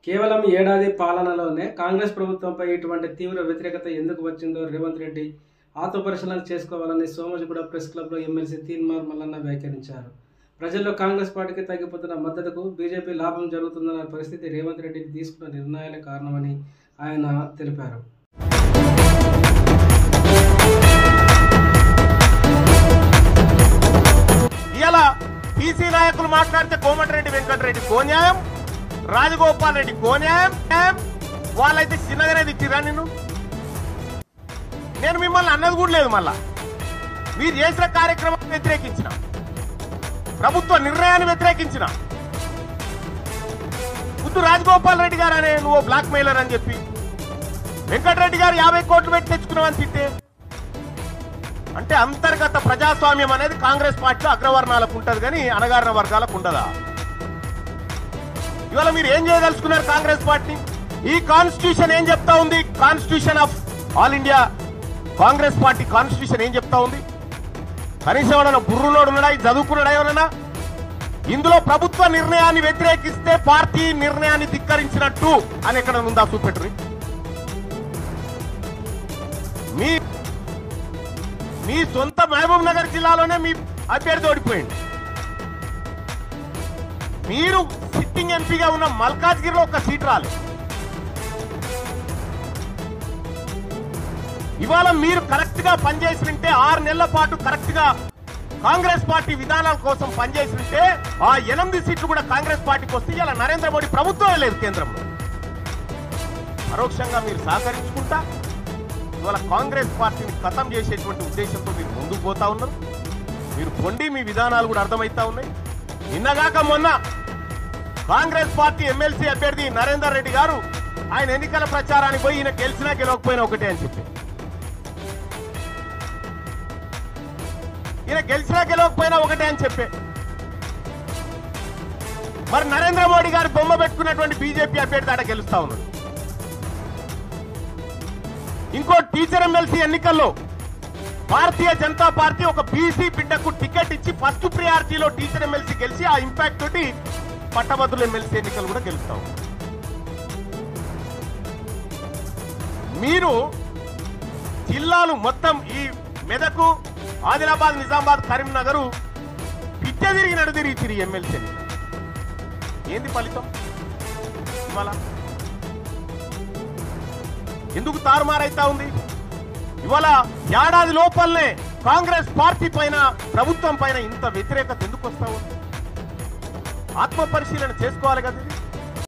కేవలం ఏడాది పాలనలోనే కాంగ్రెస్ ప్రభుత్వంపై ఇటువంటి తీవ్ర వ్యతిరేకత ఎందుకు వచ్చిందో రేవంత్ రెడ్డి ఆత్మపరిశీలన చేసుకోవాలని సోమజిగూడ ప్రెస్ క్లబ్లో ఎమ్మెల్సీ తీన్మార్ మల్లన్న వ్యాఖ్యానించారు. ప్రజల్లో కాంగ్రెస్ పార్టీకి తగ్గిపోతున్న మద్దతుకు బీజేపీ లాభం జరుగుతుందన్న పరిస్థితి రేవంత్ రెడ్డి తీసుకున్న నిర్ణయాలే కారణమని ఆయన తెలిపారు. ఇలా బీసీ నాయకులు మాట్లాడితే కోమటిరెడ్డి వెంకటరెడ్డి కోన్యాయం, రాజగోపాల్ రెడ్డి కోన్యాయం, వాళ్ళైతే చిన్నగానే తిట్టిరా నేను మిమ్మల్ని అన్నది కూడా లేదు. మళ్ళా మీరు చేసిన కార్యక్రమాన్ని వ్యతిరేకించిన, ప్రభుత్వ నిర్ణయాన్ని వ్యతిరేకించిన, ముద్దు రాజగోపాల్ రెడ్డి గారు అనే నువ్వు బ్లాక్ మెయిలర్ అని చెప్పి వెంకటరెడ్డి గారు 50 కోట్లు పెట్టి తెచ్చుకున్నావని తిట్టే, అంటే అంతర్గత ప్రజాస్వామ్యం అనేది కాంగ్రెస్ పార్టీలో అగ్రవర్ణాలకు ఉంటుంది కానీ అణగారిన వర్గాలకు ఉండదా? ఇవాళ మీరు ఏం చేయదలుచుకున్నారు? కాంగ్రెస్ పార్టీ ఈ కాన్స్టిట్యూషన్ ఏం చెప్తా ఉంది? Constitution of all India Congress party constitution ఏం చెప్తా ఉంది? కనీసం ఎవడన్నా బుర్రులోడు ఉన్నాడా? చదువుకున్నాడా ఎవరన్నా? ఇందులో ప్రభుత్వ నిర్ణయాన్ని వ్యతిరేకిస్తే పార్టీ నిర్ణయాన్ని ధిక్కరించినట్టు అని ఎక్కడ ఉందా? చూపెట్టుని. మీ సొంత మహబూబ్ నగర్ జిల్లాలోనే మీ అభ్యర్థి ఓడిపోయింది. మీరు సిట్టింగ్ ఎంపీగా ఉన్న మల్కాజ్గిరిలో ఒక సీట్ రాలేదు. ఇవాళ మీరు కరెక్ట్ గా పనిచేసినంటే 6 నెలల పాటు కరెక్ట్ గా కాంగ్రెస్ పార్టీ విధానాల కోసం పనిచేసినంటే ఆ 8 సీట్లు కూడా కాంగ్రెస్ పార్టీకి వస్తే ఇలా నరేంద్ర మోడీ ప్రభుత్వమే లేదు కేంద్రంలో. పరోక్షంగా మీరు సహకరించుకుంటా ఇవాళ కాంగ్రెస్ పార్టీని ఖతం చేసేటువంటి ఉద్దేశంతో మీరు ముందుకు పోతా ఉన్నారు. మీరు పొండి మీ విధానాలు కూడా అర్థమవుతా ఉన్నాయి. నిన్నగాక మొన్న కాంగ్రెస్ పార్టీ ఎమ్మెల్సీ అభ్యర్థి నరేందర్ రెడ్డి గారు ఆయన ఎన్నికల ప్రచారానికి పోయి ఈయన గెలిచినా గెలవకపోయినా ఒకటే అని చెప్పి, ఈయన గెలిచినా గెలవకపోయినా ఒకటే అని చెప్పే, మరి నరేంద్ర మోడీ గారు బొమ్మ పెట్టుకున్నటువంటి బీజేపీ అభ్యర్థి ఆడ గెలుస్తా ఉన్నాడు. ఇంకో టీచర్ ఎమ్మెల్సీ ఎన్నికల్లో భారతీయ జనతా పార్టీ ఒక బీసీ బిడ్డకు టికెట్ ఇచ్చి ఫస్ట్ ప్రియారిటీలో టీచర్ ఎమ్మెల్సీ గెలిచి ఆ ఇంపాక్ట్ తోటి పట్టభద్రుల ఎమ్మెల్సీ ఎన్నికలు కూడా గెలుస్తాం. మీరు జిల్లాలు మొత్తం ఈ మెదకు, ఆదిలాబాద్, నిజామాబాద్, కరీంనగర్ పిచ్చ తిరిగి ఎమ్మెల్సీ ఎన్నిక. ఏంది ఫలితం? ఇవాళ ఎందుకు తారుమారైతా ఉంది? ఇవాళ ఏడాది లోపలనే కాంగ్రెస్ పార్టీ పైన, ప్రభుత్వం పైన ఇంత వ్యతిరేకత ఎందుకు వస్తా ఉంది? ఆత్మ పరిశీలన చేసుకోవాలి కదా.